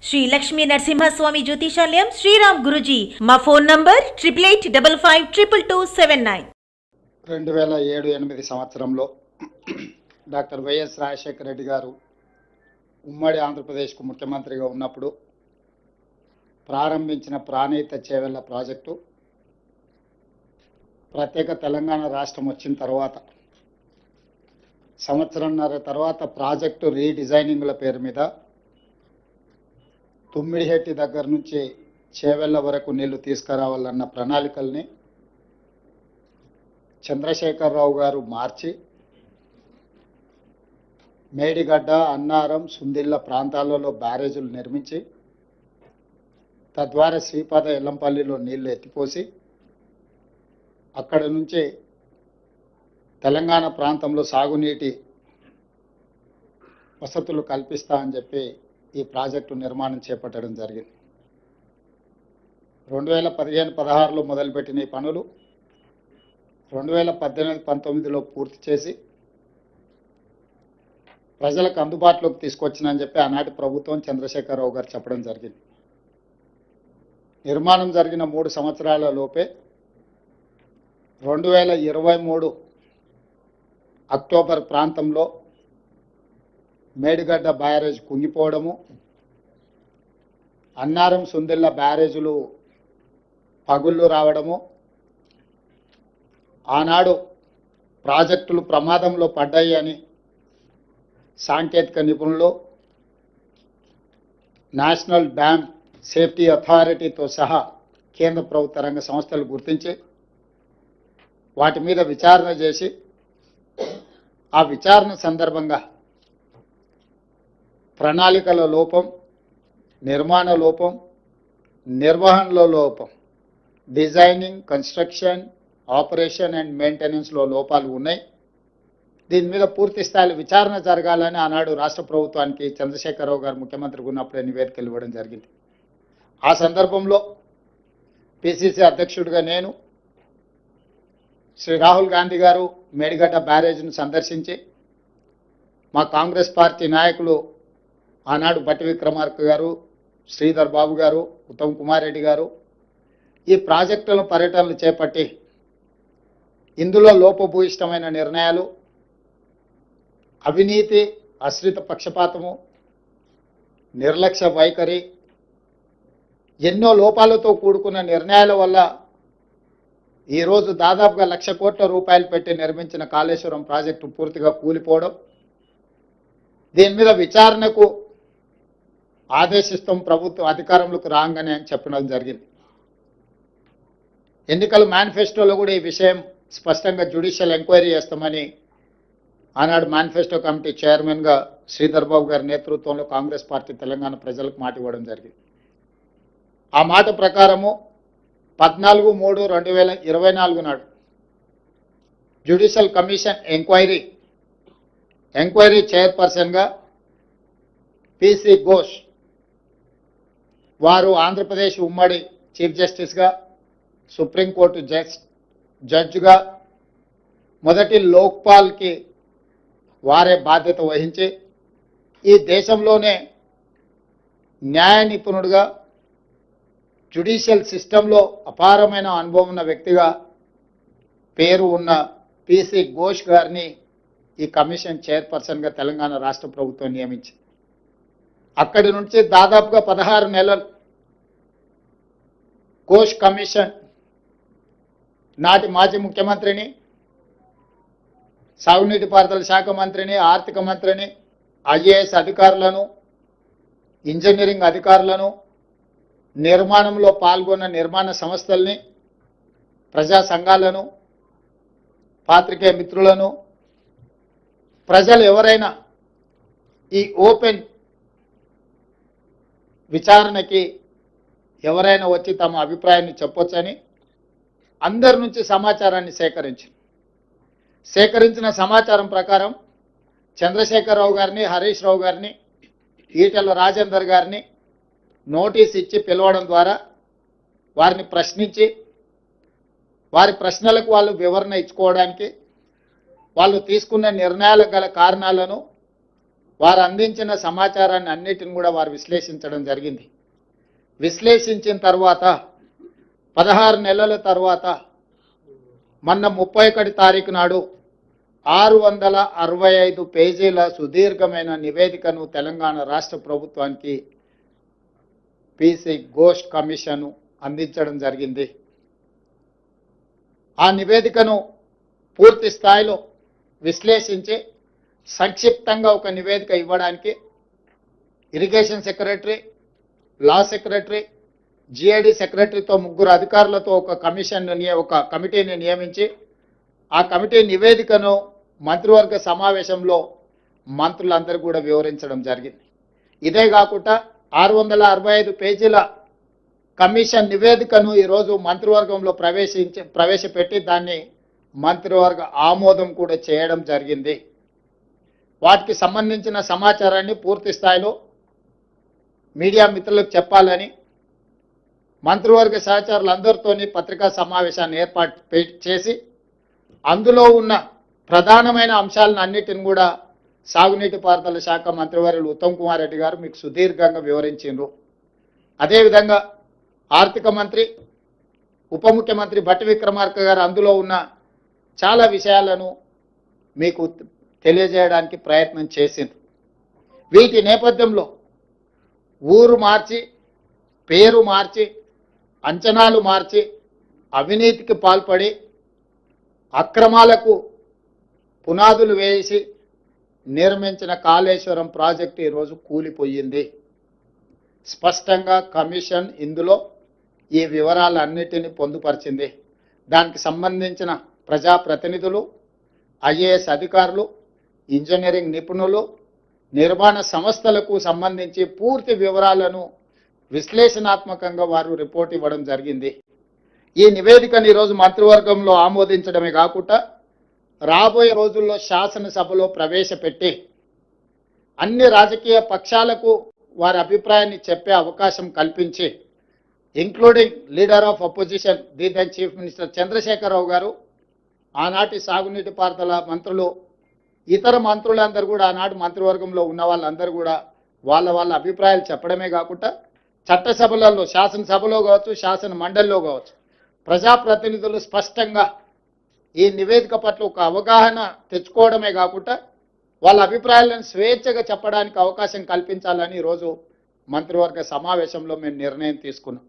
శ్రీ లక్ష్మీ నరసింహస్వామి జ్యోతిషాలయం శ్రీరామ్ గురుజీ మా phone number 8885552279 2007-8 సంవత్సరంలో doctor YS Rajasekhara Reddy గారు ఉమ్మడి ఆంధ్రప్రదేశ్కు ముఖ్యమంత్రిగా ఉన్నప్పుడు ప్రారంభించిన ప్రాణహిత చేవెళ్ల ప్రాజెక్టు ప్రత్యేక తెలంగాణ రాష్ట్రం వచ్చిన తర్వాత సంవత్సరంన్నర తర్వాత ప్రాజెక్టు రీడిజైనింగ్ల పేరు మీద తుమ్మిడిహెట్టి దగ్గర నుంచి చేవెళ్ల వరకు నీళ్లు తీసుకురావాలన్న ప్రణాళికల్ని చంద్రశేఖరరావు గారు మార్చి మేడిగడ్డ, అన్నారం, సుందిళ్ళ ప్రాంతాలలో బ్యారేజీలు నిర్మించి తద్వారా శ్రీపాద ఎల్లంపల్లిలో నీళ్లు ఎత్తిపోసి అక్కడ నుంచి తెలంగాణ ప్రాంతంలో సాగునీటి వసతులు కల్పిస్తా అని చెప్పి ఈ ప్రాజెక్టు నిర్మాణం చేపట్టడం జరిగింది. 2015-16లో మొదలుపెట్టిన ఈ పనులు 2018-19లో పూర్తి చేసి ప్రజలకు అందుబాటులోకి తీసుకొచ్చినని చెప్పి ఆనాటి ప్రభుత్వం చంద్రశేఖరరావు గారు చెప్పడం జరిగింది. నిర్మాణం జరిగిన 3 సంవత్సరాల లోపే 2023 అక్టోబర్ ప్రాంతంలో మేడిగడ్డ బ్యారేజ్ కుంగిపోవడము, అన్నారం, సుందిళ్ళ బ్యారేజీలు పగుళ్ళు రావడము, ఆనాడు ప్రాజెక్టులు ప్రమాదంలో పడ్డాయి అని సాంకేతిక నిపుణులు, నేషనల్ డ్యామ్ సేఫ్టీ అథారిటీతో సహా కేంద్ర ప్రభుత్వ రంగ సంస్థలు గుర్తించి వాటి మీద విచారణ చేసి ఆ విచారణ సందర్భంగా ప్రణాళికల లోపం, నిర్మాణ లోపం, నిర్వహణలో లోపం, డిజైనింగ్, కన్స్ట్రక్షన్, ఆపరేషన్ అండ్ మెయింటెనెన్స్లో లోపాలు ఉన్నాయి. దీని మీద పూర్తి స్థాయిలో విచారణ జరగాలని ఆనాడు రాష్ట్ర ప్రభుత్వానికి చంద్రశేఖరరావు గారు ముఖ్యమంత్రిగా ఉన్నప్పుడే నివేదికలు ఇవ్వడం జరిగింది. ఆ సందర్భంలో పిసిసి అధ్యక్షుడిగా నేను, శ్రీ రాహుల్ గాంధీ గారు మేడిగడ్డ బ్యారేజ్ను సందర్శించి మా కాంగ్రెస్ పార్టీ నాయకులు ఆనాడు బట్టి విక్రమార్క గారు, శ్రీధర్ బాబు గారు, ఉత్తమ్ కుమార్ రెడ్డి గారు ఈ ప్రాజెక్టుల పర్యటనలు చేపట్టి ఇందులో లోపభూయిష్టమైన నిర్ణయాలు, అవినీతి, అశ్రిత పక్షపాతము, నిర్లక్ష్య వైఖరి, ఎన్నో లోపాలతో కూడుకున్న నిర్ణయాల వల్ల ఈరోజు దాదాపుగా 1,00,000 కోట్ల రూపాయలు పెట్టి నిర్మించిన కాళేశ్వరం ప్రాజెక్టు పూర్తిగా కూలిపోవడం, దీని మీద విచారణకు ఆదేశిస్తాం ప్రభుత్వ అధికారంలోకి రాగానే అని చెప్పడం జరిగింది. ఎన్నికల మేనిఫెస్టోలో కూడా ఈ విషయం స్పష్టంగా జ్యుడిషియల్ ఎంక్వైరీ చేస్తామని ఆనాడు మేనిఫెస్టో కమిటీ చైర్మన్గా శ్రీధర్ బాబు గారి నేతృత్వంలో కాంగ్రెస్ పార్టీ తెలంగాణ ప్రజలకు మాట ఇవ్వడం జరిగింది. ఆ మాట ప్రకారము 14/3/2024 నాడు జ్యుడిషియల్ కమిషన్ ఎంక్వైరీ చైర్పర్సన్గా పిసి ఘోష్ వారు ఆంధ్రప్రదేశ్ ఉమ్మడి చీఫ్ జస్టిస్గా, సుప్రీంకోర్టు జడ్జిగా మొదటి లోక్పాల్కి వారే బాధ్యత వహించి ఈ దేశంలోనే న్యాయ నిపుణుడిగా, జ్యుడిషియల్ సిస్టంలో అపారమైన అనుభవం ఉన్న వ్యక్తిగా పేరు ఉన్న పిసి ఘోష్ గారిని ఈ కమిషన్ చైర్పర్సన్గా తెలంగాణ రాష్ట్ర ప్రభుత్వం నియమించింది. అక్కడి నుంచి దాదాపుగా 16 నెలలు ఘోష్ కమిషన్ నాటి మాజీ ముఖ్యమంత్రిని, సాగునీటి పారుదల శాఖ మంత్రిని, ఆర్థిక మంత్రిని, ఐఏఎస్ అధికారులను, ఇంజనీరింగ్ అధికారులను, నిర్మాణంలో పాల్గొన్న నిర్మాణ సంస్థల్ని, ప్రజా సంఘాలను, పాత్రికేయ మిత్రులను, ప్రజలు ఎవరైనా ఈ ఓపెన్ విచారణకి ఎవరైనా వచ్చి తమ అభిప్రాయాన్ని చెప్పొచ్చని అందరి నుంచి సమాచారాన్ని సేకరించిన సమాచారం ప్రకారం చంద్రశేఖరరావు గారిని, హరీష్ రావు గారిని, ఈటెల రాజేందర్ గారిని నోటీస్ ఇచ్చి పిలవడం ద్వారా వారిని ప్రశ్నించి వారి ప్రశ్నలకు వాళ్ళు వివరణ ఇచ్చుకోవడానికి, వాళ్ళు తీసుకున్న నిర్ణయాలకు గల కారణాలను వారు అందించిన సమాచారాన్ని అన్నిటిని కూడా వారు విశ్లేషించడం జరిగింది. విశ్లేషించిన తర్వాత 16 నెలల తర్వాత మొన్న 31 తారీఖు నాడు 665 పేజీల సుదీర్ఘమైన నివేదికను తెలంగాణ రాష్ట్ర ప్రభుత్వానికి పీసీ ఘోష్ కమిషన్ అందించడం జరిగింది. ఆ నివేదికను పూర్తి స్థాయిలో విశ్లేషించి సంక్షిప్తంగా ఒక నివేదిక ఇవ్వడానికి irrigation secretary, law secretary, GID సెక్రటరీతో 3 అధికారులతో ఒక కమిటీని నియమించి ఆ కమిటీ నివేదికను మంత్రివర్గ సమావేశంలో మంత్రులందరూ కూడా వివరించడం జరిగింది. ఇదే కాకుండా 665 పేజీల కమిషన్ నివేదికను ఈరోజు మంత్రివర్గంలో ప్రవేశపెట్టి దాన్ని మంత్రివర్గ ఆమోదం కూడా చేయడం జరిగింది. వాటికి సంబంధించిన సమాచారాన్ని పూర్తి స్థాయిలో మీడియా మిత్రులకు చెప్పాలని మంత్రివర్గ సహచరులందరితోని పత్రికా సమావేశాన్ని ఏర్పాటు చేసి అందులో ఉన్న ప్రధానమైన అంశాలను అన్నిటిని కూడా సాగునీటి పారుదల శాఖ మంత్రివర్యులు ఉత్తమ్ కుమార్ రెడ్డి గారు మీకు సుదీర్ఘంగా వివరించారు. అదేవిధంగా ఆర్థిక మంత్రి, ఉప ముఖ్యమంత్రి భట్టి విక్రమార్క గారు అందులో ఉన్న చాలా విషయాలను మీకు తెలియజేయడానికి ప్రయత్నం చేసింది. వీటి నేపథ్యంలో ఊరు మార్చి, పేరు మార్చి, అంచనాలు మార్చి, అవినీతికి పాల్పడి అక్రమాలకు పునాదులు వేసి నిర్మించిన కాళేశ్వరం ప్రాజెక్టు ఈరోజు కూలిపోయింది. స్పష్టంగా కమిషన్ ఇందులో ఈ వివరాలన్నిటిని పొందుపరిచింది. దానికి సంబంధించిన ప్రజాప్రతినిధులు, ఐఏఎస్ అధికారులు, ఇంజనీరింగ్ నిపుణులు, నిర్మాణ సంస్థలకు సంబంధించి పూర్తి వివరాలను విశ్లేషణాత్మకంగా వారు రిపోర్ట్ ఇవ్వడం జరిగింది. ఈ నివేదికను ఈరోజు మంత్రివర్గంలో ఆమోదించడమే కాకుండా రాబోయే రోజుల్లో శాసనసభలో ప్రవేశపెట్టి అన్ని రాజకీయ పక్షాలకు వారి అభిప్రాయాన్ని చెప్పే అవకాశం కల్పించి, including leader of opposition the then chief minister Chandrashekar Rao గారు, ఆనాటి సాగునీటి పారుదల మంత్రులు, ఇతర మంత్రులందరూ కూడా ఆనాడు మంత్రివర్గంలో ఉన్న వాళ్ళందరూ కూడా వాళ్ళ అభిప్రాయాలు చెప్పడమే కాకుండా చట్టసభలలో, శాసనసభలో కావచ్చు, శాసన మండలిలో కావచ్చు, ప్రజాప్రతినిధులు స్పష్టంగా ఈ నివేదిక పట్ల ఒక అవగాహన తెచ్చుకోవడమే కాకుండా వాళ్ళ అభిప్రాయాలను స్వేచ్ఛగా చెప్పడానికి అవకాశం కల్పించాలని ఈరోజు మంత్రివర్గ సమావేశంలో మేము నిర్ణయం తీసుకున్నాం.